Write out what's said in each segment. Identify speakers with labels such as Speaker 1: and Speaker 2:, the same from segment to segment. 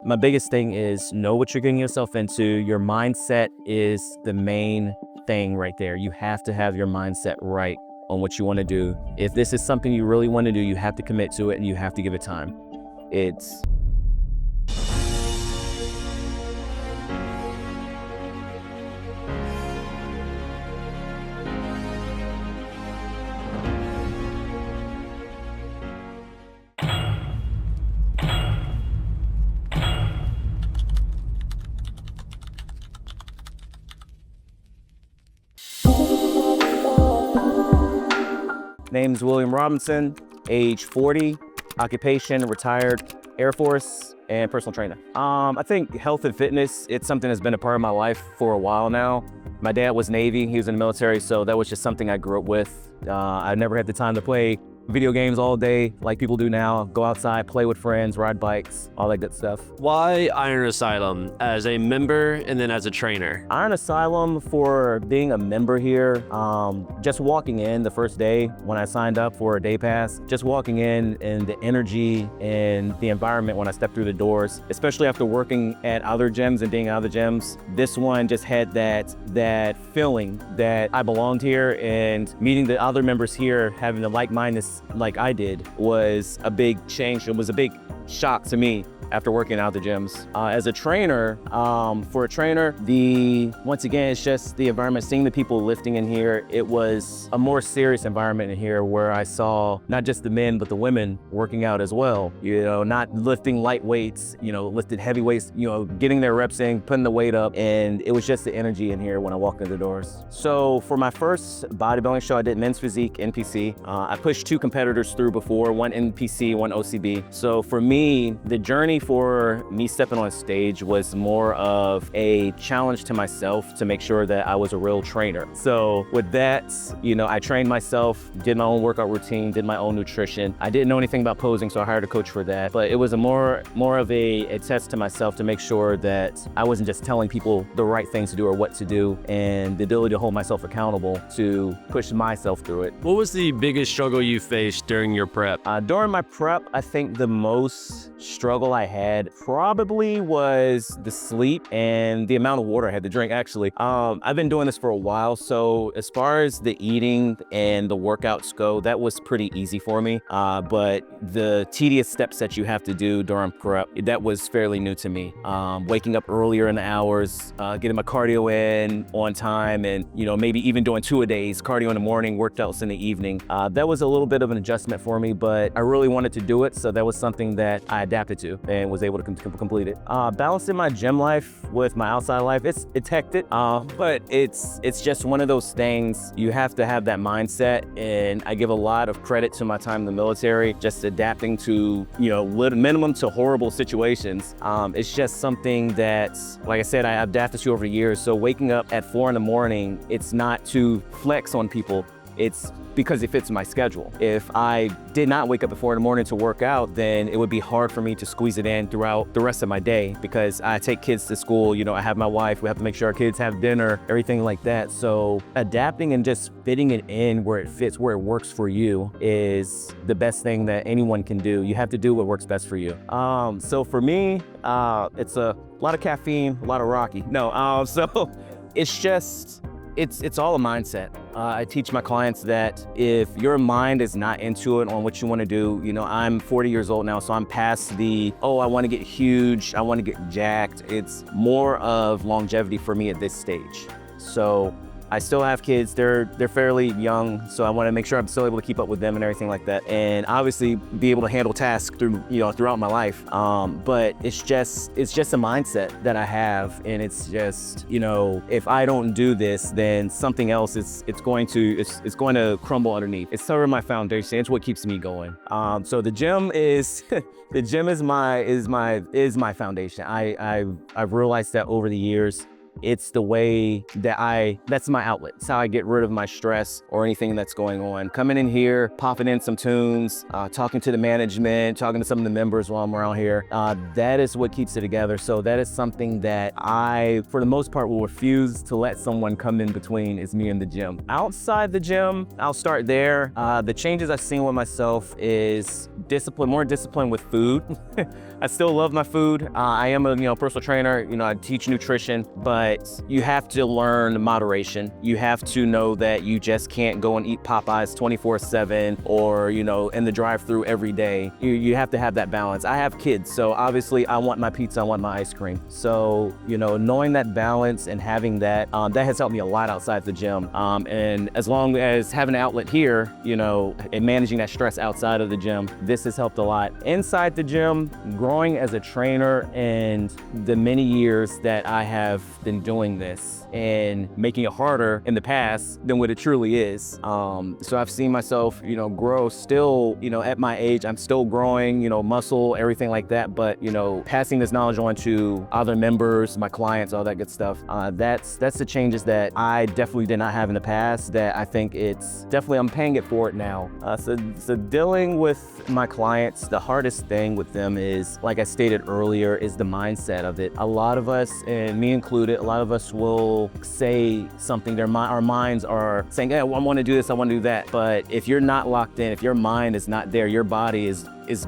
Speaker 1: My biggest thing is know what you're getting yourself into. Your mindset is the main thing right there. You have to have your mindset right on what you want to do. If this is something you really want to do, you have to commit to it and you have to give it time. It's Name's William Robinson, age 40, occupation, retired Air Force, and personal trainer. I think health and fitness, it's something that's been a part of my life for a while now. My dad was Navy, he was in the military, so that was just something I grew up with. I never had the time to play video games all day like people do now. Go outside, play with friends, ride bikes, all that good stuff.
Speaker 2: Why Iron Asylum as a member and then as a trainer?
Speaker 1: Iron Asylum, for being a member here, just walking in the first day when I signed up for a day pass, just walking in and the energy and the environment when I stepped through the doors, especially after working at other gyms and being at other gyms, this one just had that feeling that I belonged here, and meeting the other members here, having the like-mindedness like I did, was a big change. It was a big shock to me after working out the gyms. As a trainer, for a trainer, once again, it's just the environment, seeing the people lifting in here. It was a more serious environment in here where I saw not just the men, but the women working out as well. You know, not lifting light weights, you know, lifted heavy weights, you know, getting their reps in, putting the weight up. And it was just the energy in here when I walked in the doors. So for my first bodybuilding show, I did men's physique, NPC. I pushed 2 competitors through before, one NPC, one OCB. So for me, the journey for me stepping on stage was more of a challenge to myself to make sure that I was a real trainer. So with that, you know, I trained myself, did my own workout routine, did my own nutrition. I didn't know anything about posing, so I hired a coach for that. But it was more of a test to myself to make sure that I wasn't just telling people the right things to do or what to do, and the ability to hold myself accountable to push myself through it.
Speaker 2: What was the biggest struggle you faced during your prep?
Speaker 1: During my prep, I think the most struggle I had probably was the sleep and the amount of water I had to drink, actually. I've been doing this for a while, so as far as the eating and the workouts go, that was pretty easy for me. But the tedious steps that you have to do during prep, that was fairly new to me. Waking up earlier in the hours, getting my cardio in on time, and you know, maybe even doing 2-a-days, cardio in the morning, workouts in the evening. That was a little bit of an adjustment for me, but I really wanted to do it, so that was something that I adapted to and was able to complete it. Balancing my gym life with my outside life, it's hectic, but it's just one of those things. You have to have that mindset, and I give a lot of credit to my time in the military, just adapting to, you know, minimum to horrible situations. It's just something that, like I said, I adapted to over the years. So waking up at 4 in the morning, it's not to flex on people. It's because it fits my schedule. If I did not wake up at 4 in the morning to work out, then it would be hard for me to squeeze it in throughout the rest of my day, because I take kids to school, you know, I have my wife, we have to make sure our kids have dinner, everything like that. So adapting and just fitting it in where it fits, where it works for you, is the best thing that anyone can do. You have to do what works best for you. So for me, it's a lot of caffeine, a lot of Rocky. No, so it's just, it's all a mindset. I teach my clients that if your mind is not into it on what you want to do, you know, I'm 40 years old now, so I'm past the, oh, I want to get huge, I want to get jacked. It's more of longevity for me at this stage. So I still have kids, they're fairly young, so I want to make sure I'm still able to keep up with them and everything like that, and obviously be able to handle tasks throughout my life. But it's just a mindset that I have, and it's just, you know, if I don't do this, then something else it's going to crumble underneath. It's sort of my foundation. It's what keeps me going. So the gym is the gym is my foundation. I've realized that over the years. It's the way that that's my outlet. It's how I get rid of my stress or anything that's going on. Coming in here, popping in some tunes, talking to the management, talking to some of the members while I'm around here. That is what keeps it together. So that is something that I, for the most part, will refuse to let someone come in between, is me and the gym. Outside the gym, I'll start there. The changes I've seen with myself is more discipline with food. I still love my food. I am a personal trainer. I teach nutrition, but you have to learn moderation. You have to know that you just can't go and eat Popeyes 24/7 or in the drive-through every day. You have to have that balance. I have kids, so obviously I want my pizza, I want my ice cream. So knowing that balance and having that has helped me a lot outside the gym. And as long as having an outlet here, and managing that stress outside of the gym, this has helped a lot. Inside the gym, growing as a trainer and the many years that I have been doing this and making it harder in the past than what it truly is. So I've seen myself, grow still, at my age, I'm still growing, muscle, everything like that. But, passing this knowledge on to other members, my clients, all that good stuff. That's the changes that I definitely did not have in the past that I think I'm paying it forward now. So dealing with my clients, the hardest thing with them is, like I stated earlier, is the mindset of it. A lot of us, and me included, a lot of us will say something, our minds are saying, hey, I want to do this, I want to do that. But if you're not locked in, if your mind is not there, your body is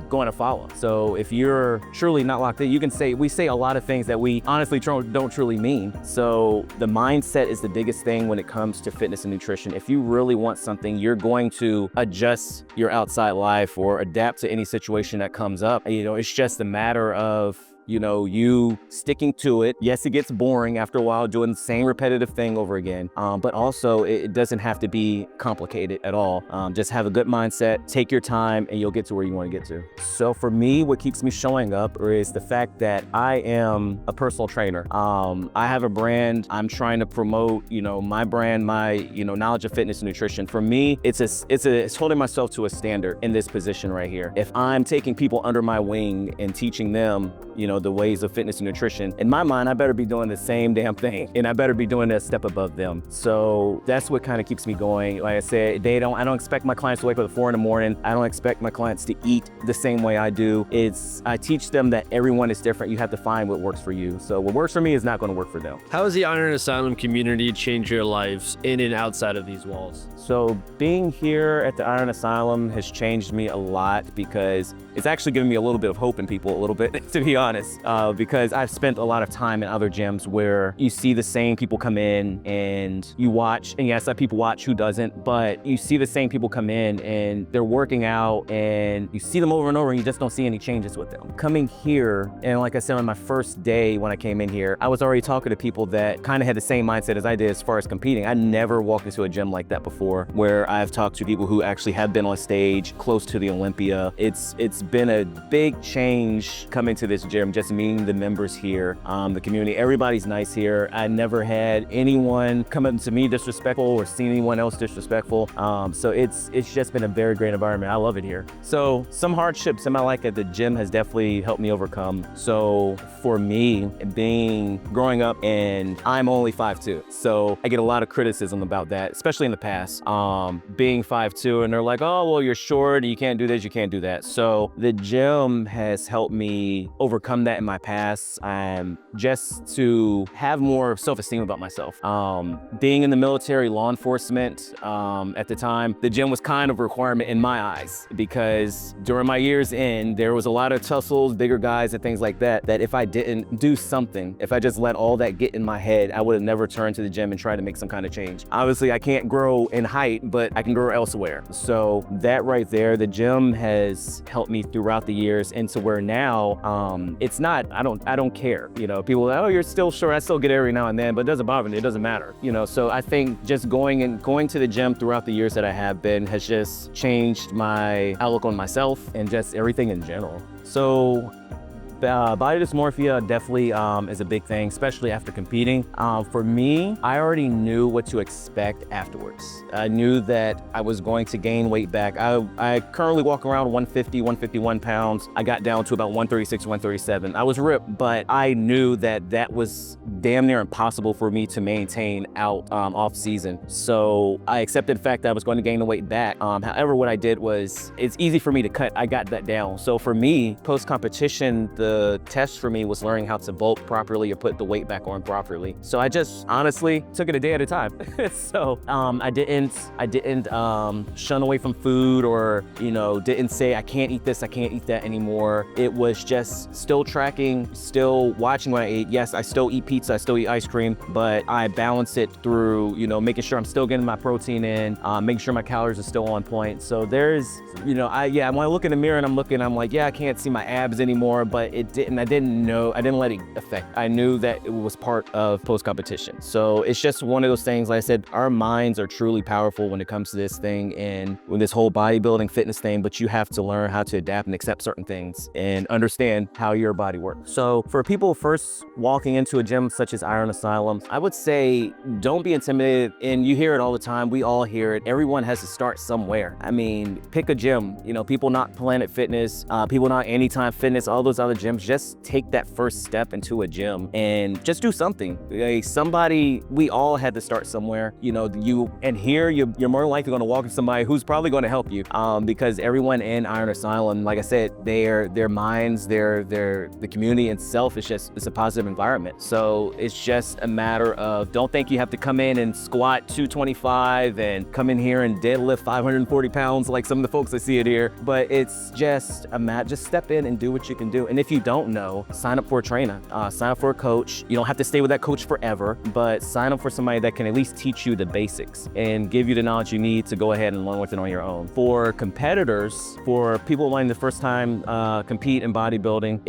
Speaker 1: going to follow. So if you're truly not locked in, we say a lot of things that we honestly don't truly mean. So the mindset is the biggest thing when it comes to fitness and nutrition. If you really want something, you're going to adjust your outside life or adapt to any situation that comes up. It's just a matter of you sticking to it. Yes, it gets boring after a while doing the same repetitive thing over again. But also it doesn't have to be complicated at all. Just have a good mindset, take your time, and you'll get to where you want to get to. So for me, what keeps me showing up is the fact that I am a personal trainer. I have a brand. I'm trying to promote, my brand, my, knowledge of fitness and nutrition. For me, it's holding myself to a standard in this position right here. If I'm taking people under my wing and teaching them, the ways of fitness and nutrition, in my mind, I better be doing the same damn thing, and I better be doing a step above them. So that's what kind of keeps me going. Like I said, I don't expect my clients to wake up at 4 a.m. I don't expect my clients to eat the same way I do. I teach them that everyone is different. You have to find what works for you. So what works for me is not going to work for them.
Speaker 2: How has the Iron Asylum community changed your lives in and outside of these walls?
Speaker 1: So being here at the Iron Asylum has changed me a lot because it's actually given me a little bit of hope in people, a little bit, to be honest, because I've spent a lot of time in other gyms where you see the same people come in and you watch, and yes, people watch, who doesn't, but you see the same people come in and they're working out and you see them over and over and you just don't see any changes with them. Coming here, and like I said, on my first day when I came in here, I was already talking to people that kind of had the same mindset as I did as far as competing. I never walked into a gym like that before, where I've talked to people who actually have been on stage close to the Olympia. It's been a big change coming to this gym, just meeting the members here, the community. Everybody's nice here. I never had anyone come up to me disrespectful or seen anyone else disrespectful. So it's just been a very great environment. I love it here. So some hardships in my life at the gym has definitely helped me overcome. So for me, growing up, and I'm only 5'2", so I get a lot of criticism about that, especially in the past. Being 5'2", and they're like, oh, well, you're short, you can't do this, you can't do that. So the gym has helped me overcome that in my past, just to have more self-esteem about myself. Being in the military, law enforcement, at the time, the gym was kind of a requirement in my eyes, because during my years in, there was a lot of tussles, bigger guys and things like that, that if I didn't do something, if I just let all that get in my head, I would have never turned to the gym and tried to make some kind of change. Obviously, I can't grow in height, but I can grow elsewhere. So that right there, the gym has helped me throughout the years into where now, it's not, I don't care. People are like, oh, you're still short. I still get it every now and then, but it doesn't bother me. It doesn't matter. So I think just going to the gym throughout the years that I have been has just changed my outlook on myself and just everything in general. So body dysmorphia definitely is a big thing, especially after competing. For me, I already knew what to expect afterwards. I knew that I was going to gain weight back. I currently walk around 150, 151 pounds. I got down to about 136, 137. I was ripped, but I knew that was damn near impossible for me to maintain out off season. So I accepted the fact that I was going to gain the weight back. However, what I did was, it's easy for me to cut. I got that down. So for me, post-competition, the the test for me was learning how to bulk properly or put the weight back on properly. So I just honestly took it a day at a time. So I didn't shun away from food, or didn't say I can't eat this, I can't eat that anymore. It was just still tracking, still watching what I ate. Yes, I still eat pizza, I still eat ice cream, but I balance it through making sure I'm still getting my protein in, making sure my calories are still on point. So there's when I look in the mirror and I'm like, yeah, I can't see my abs anymore, but I didn't let it affect. I knew that it was part of post-competition. So it's just one of those things, like I said, our minds are truly powerful when it comes to this thing and with this whole bodybuilding fitness thing, but you have to learn how to adapt and accept certain things and understand how your body works. So for people first walking into a gym such as Asylum, I would say don't be intimidated. And you hear it all the time, we all hear it. Everyone has to start somewhere. I mean, pick a gym. People not Planet Fitness, people not Anytime Fitness, all those other gyms, just take that first step into a gym and just do something. We all had to start somewhere. You're more likely going to walk into somebody who's probably going to help you, because everyone in Asylum, like I said, their minds, the community itself it's a positive environment. So it's just a matter of, don't think you have to come in and squat 225 and come in here and deadlift 540 pounds like some of the folks I see it here, but it's just just step in and do what you can do. And if you don't know, sign up for a trainer, sign up for a coach. You don't have to stay with that coach forever, but sign up for somebody that can at least teach you the basics and give you the knowledge you need to go ahead and learn with it on your own. For competitors, for people wanting the first time compete in bodybuilding,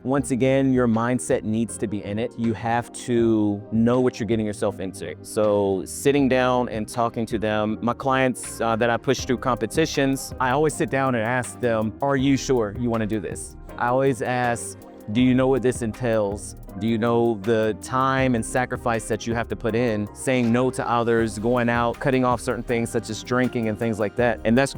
Speaker 1: once again, your mindset needs to be in it. You have to know what you're getting yourself into. So sitting down and talking to them, my clients that I push through competitions, I always sit down and ask them, are you sure you want to do this? I always ask, do you know what this entails? Do you know the time and sacrifice that you have to put in, saying no to others, going out, cutting off certain things such as drinking and things like that? And that's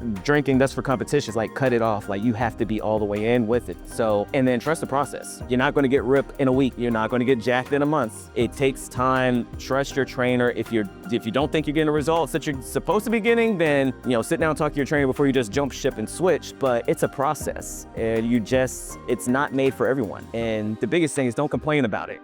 Speaker 1: for competitions, like cut it off. Like you have to be all the way in with it. So, and then trust the process. You're not going to get ripped in a week. You're not going to get jacked in a month. It takes time. Trust your trainer. If you don't think you're getting the results that you're supposed to be getting, then, sit down and talk to your trainer before you just jump ship and switch. But it's a process, and it's not made for everyone. And the biggest thing is don't complain about it.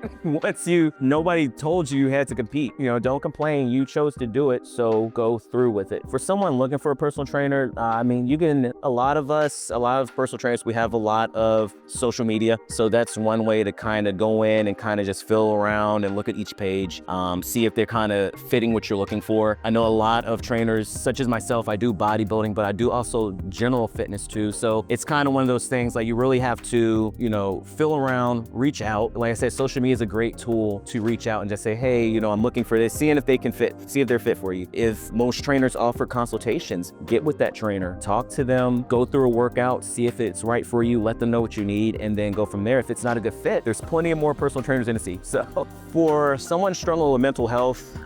Speaker 1: Nobody told you had to compete. Don't complain. You chose to do it, so go through with it. For someone looking for a personal trainer, a lot of personal trainers, we have a lot of social media. So that's one way to kind of go in and kind of just fill around and look at each page, see if they're kind of fitting what you're looking for. I know a lot of trainers, such as myself, I do bodybuilding, but I do also general fitness too. So it's kind of one of those things, like you really have to, fill around, reach out. Like I said, social media is a great tool to reach out and just say, hey, I'm looking for this, seeing if they can see if they're fit for you. If most trainers offer consultations, get with that trainer, talk to them, go through a workout, see if it's right for you, let them know what you need, and then go from there. If it's not a good fit, there's plenty of more personal trainers in the sea. So for someone struggling with mental health,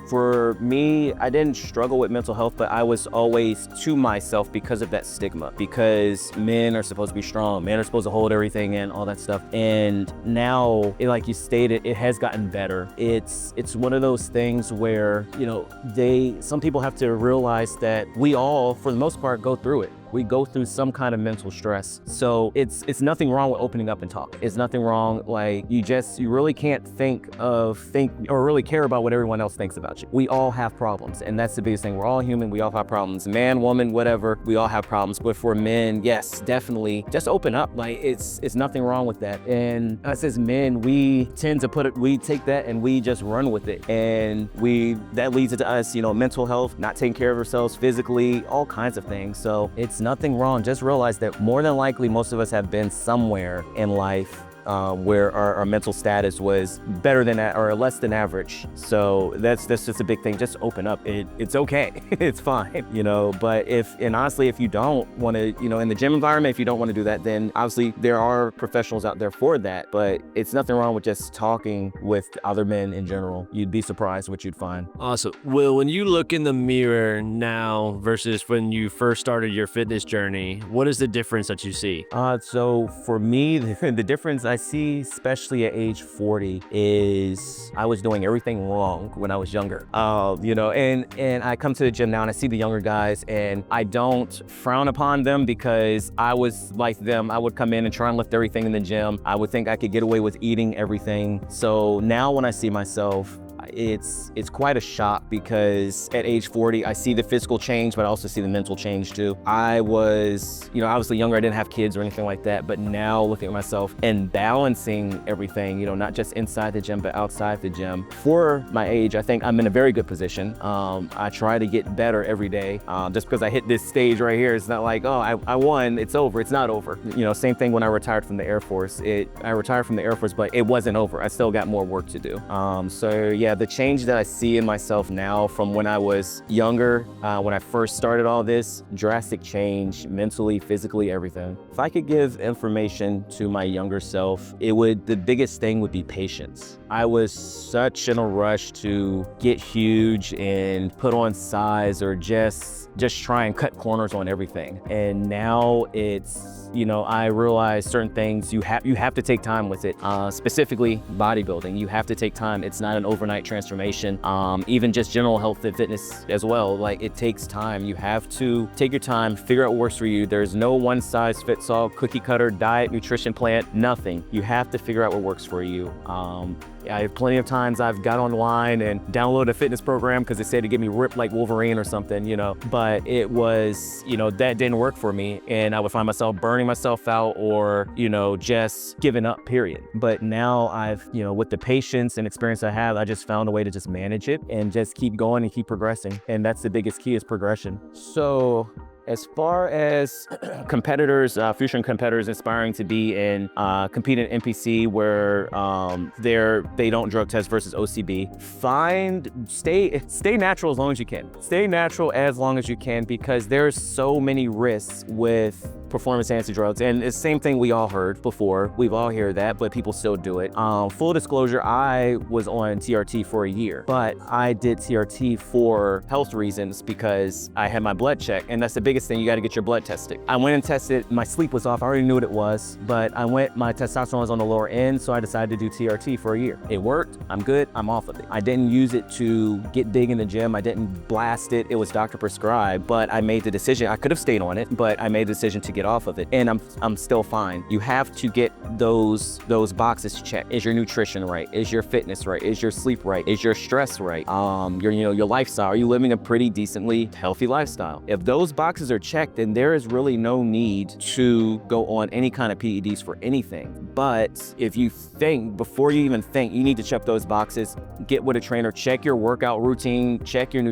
Speaker 1: for me, I didn't struggle with mental health, but I was always to myself because of that stigma, because men are supposed to be strong, men are supposed to hold everything in, all that stuff. And now, like you stated, it has gotten better. It's one of those things where, some people have to realize that we all, for the most part, go through it. We go through some kind of mental stress. So it's nothing wrong with opening up and talk. It's nothing wrong. Like you really can't think or really care about what everyone else thinks about you. We all have problems, and that's the biggest thing. We're all human. We all have problems. Man, woman, whatever. We all have problems. But for men, yes, definitely, just open up. Like it's nothing wrong with that. And us as men, we tend to we take that and we just run with it, and that leads to us, mental health, not taking care of ourselves physically, all kinds of things. So it's nothing wrong. Just realize that more than likely most of us have been somewhere in life where our mental status was better than or less than average. So that's just a big thing. Just open up. It's okay. It's fine, but honestly, if you don't want to, in the gym environment, if you don't want to do that, then obviously there are professionals out there for that, but it's nothing wrong with just talking with other men in general. You'd be surprised what you'd find.
Speaker 2: Awesome. Will, when you look in the mirror now versus when you first started your fitness journey, what is the difference that you see?
Speaker 1: So for me, the difference I see, especially at age 40, is I was doing everything wrong when I was younger. You know, and I come to the gym now and I see the younger guys, and I don't frown upon them because I was like them. I would come in and try and lift everything in the gym. I would think I could get away with eating everything. So now when I see myself, it's quite a shock, because at age 40, I see the physical change, but I also see the mental change too. I was, you know, obviously younger, I didn't have kids or anything like that, but now looking at myself and balancing everything, you know, not just inside the gym, but outside the gym. For my age, I think I'm in a very good position. I try to get better every day. Just because I hit this stage right here, it's not like, oh, I won, it's over. It's not over. You know, same thing when I retired from the Air Force. I retired from the Air Force, but it wasn't over. I still got more work to do. So yeah, the change that I see in myself now from when I was younger, when I first started all this, drastic change, mentally, physically, everything. If I could give information to my younger self, the biggest thing would be patience. I was such in a rush to get huge and put on size, or just try and cut corners on everything. And now it's, you know, I realize certain things you have to take time with it. Specifically bodybuilding, you have to take time. It's not an overnight transformation. Even just general health and fitness as well. Like, it takes time. You have to take your time, figure out what works for you. There's no one size fits all cookie cutter diet, nutrition plan, nothing. You have to figure out what works for you. I have plenty of times I've got online and downloaded a fitness program because it said to get me ripped like Wolverine or something, you know, but it was, you know, that didn't work for me, and I would find myself burning myself out, or, you know, just giving up, period. But now I've, you know, with the patience and experience I have, I just found a way to just manage it and just keep going and keep progressing. And that's the biggest key, is progression. So as far as competitors, future competitors aspiring to be in, compete in NPC where they don't drug test versus OCB, stay natural as long as you can. Stay natural as long as you can, because there's so many risks with performance-enhancing drugs. And it's the same thing we all heard before. We've all heard that, but people still do it. Full disclosure, I was on TRT for a year, but I did TRT for health reasons because I had my blood check, and that's the biggest thing. You got to get your blood tested. I went and tested. My sleep was off. I already knew what it was, but my testosterone was on the lower end, so I decided to do TRT for a year. It worked. I'm good. I'm off of it. I didn't use it to get big in the gym. I didn't blast it. It was doctor prescribed, but I made the decision. I could have stayed on it, but I made the decision to get off of it, and I'm still fine. You have to get those boxes checked. Is your nutrition right? Is your fitness right? Is your sleep right? Is your stress right? Your lifestyle. Are you living a pretty decently healthy lifestyle? If those boxes are checked, then there is really no need to go on any kind of PEDs for anything. But if you think, before you even think, you need to check those boxes. Get with a trainer, check your workout routine, check your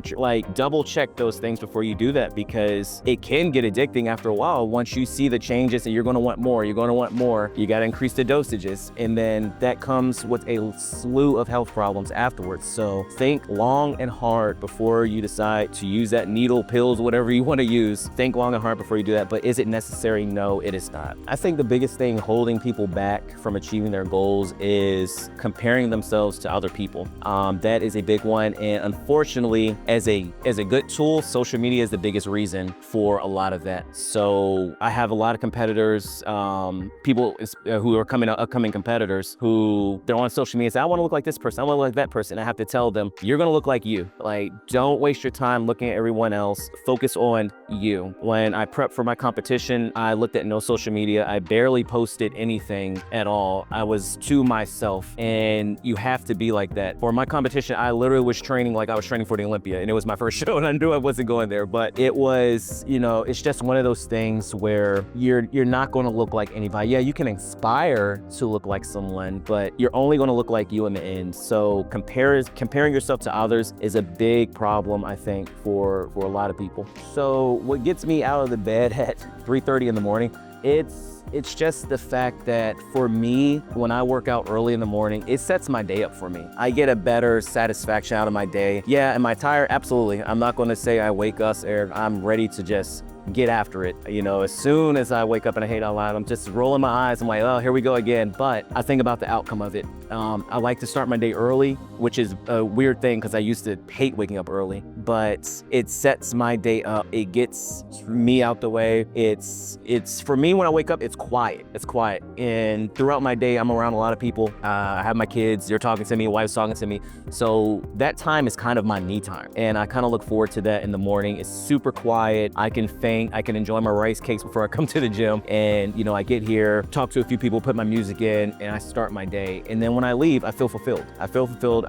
Speaker 1: double check those things before you do that, because it can get addicting after a while. Once you see the changes and you're going to want more, you got to increase the dosages, and then that comes with a slew of health problems afterwards. So think long and hard before you decide to use that needle, pills, whatever you want to use. Think long and hard before you do that. But is it necessary? No, it is not. I think the biggest thing holding people back from achieving their goals is comparing themselves to other people. That is a big one, and unfortunately, as a good tool, social media is the biggest reason for a lot of that. So I have a lot of competitors, people who are upcoming competitors, who they're on social media and say, I want to look like this person, I want to look like that person. I have to tell them, you're going to look like you. Like, don't waste your time looking at everyone else. Focus on you. When I prepped for my competition, I looked at no social media. I barely posted anything at all. I was to myself, and you have to be like that. For my competition, I literally was training like I was training for the Olympia, and it was my first show, and I knew I wasn't going there. But it was, you know, it's just one of those things where you're not going to look like anybody. Yeah, you can inspire to look like someone, but you're only going to look like you in the end. So comparing yourself to others is a big problem, I think, for a lot of people. So what gets me out of the bed at 3:30 in the morning, it's just the fact that for me, when I work out early in the morning, it sets my day up for me. I get a better satisfaction out of my day. Yeah, am I tired? Absolutely. I'm not going to say I wake up, Eric. I'm ready to just get after it. You know, as soon as I wake up and I hate out loud, I'm just rolling my eyes. I'm like, oh, here we go again. But I think about the outcome of it. I like to start my day early, which is a weird thing because I used to hate waking up early. but it sets my day up. It gets me out the way. It's for me, when I wake up, it's quiet. It's quiet. And throughout my day, I'm around a lot of people. I have my kids, they're talking to me, wife's talking to me. So that time is kind of my me time. And I kind of look forward to that in the morning. It's super quiet. I can think, I can enjoy my rice cakes before I come to the gym. And, you know, I get here, talk to a few people, put my music in, and I start my day. And then when I leave, I feel fulfilled. I feel fulfilled.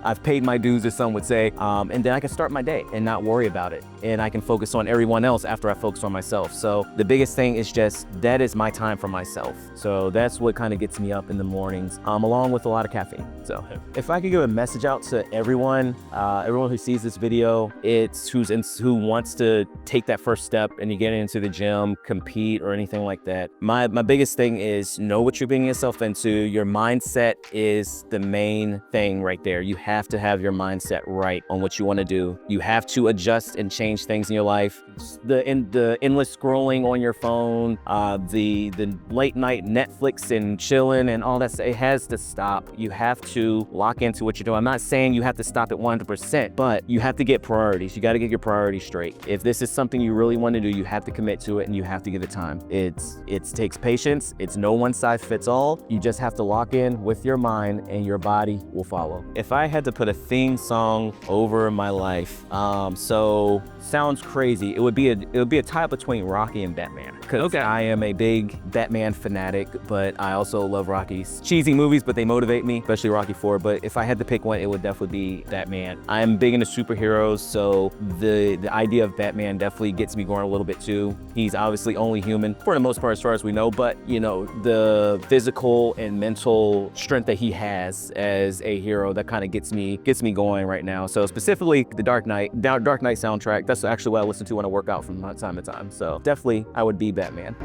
Speaker 1: I've paid my dues, as some would say, and then I can start my day and not worry about it. And I can focus on everyone else after I focus on myself. So the biggest thing is just, that is my time for myself. So that's what kind of gets me up in the mornings, along with a lot of caffeine. So if I could give a message out to everyone, everyone who sees this video, it's who wants to take that first step and you get into the gym, compete or anything like that. My biggest thing is, know what you're bringing yourself into. Your mindset is the main thing right there. You have to have your mindset right on what you want to do. You have to adjust and change things in your life. The endless scrolling on your phone, the late night Netflix and chilling and all that, it has to stop. You have to lock into what you're doing. I'm not saying you have to stop at 100%, but you have to get priorities. You got to get your priorities straight. If this is something you really want to do, you have to commit to it and you have to give it time. It takes patience. It's no one size fits all. You just have to lock in with your mind and your body will follow. If I had to put a theme song over my life, so sounds crazy. It would be a tie between Rocky and Batman. Because I am a big Batman fanatic, but I also love Rocky's cheesy movies, but they motivate me, especially Rocky 4. But if I had to pick one, it would definitely be Batman. I'm big into superheroes, so the idea of Batman definitely gets me going a little bit too. He's obviously only human for the most part, as far as we know, but you know, the physical and mental strength that he has as a hero, that kind of gets me going right now. So specifically the Dark Knight soundtrack, that's actually what I listen to when I work out from time to time. So definitely I would be Batman.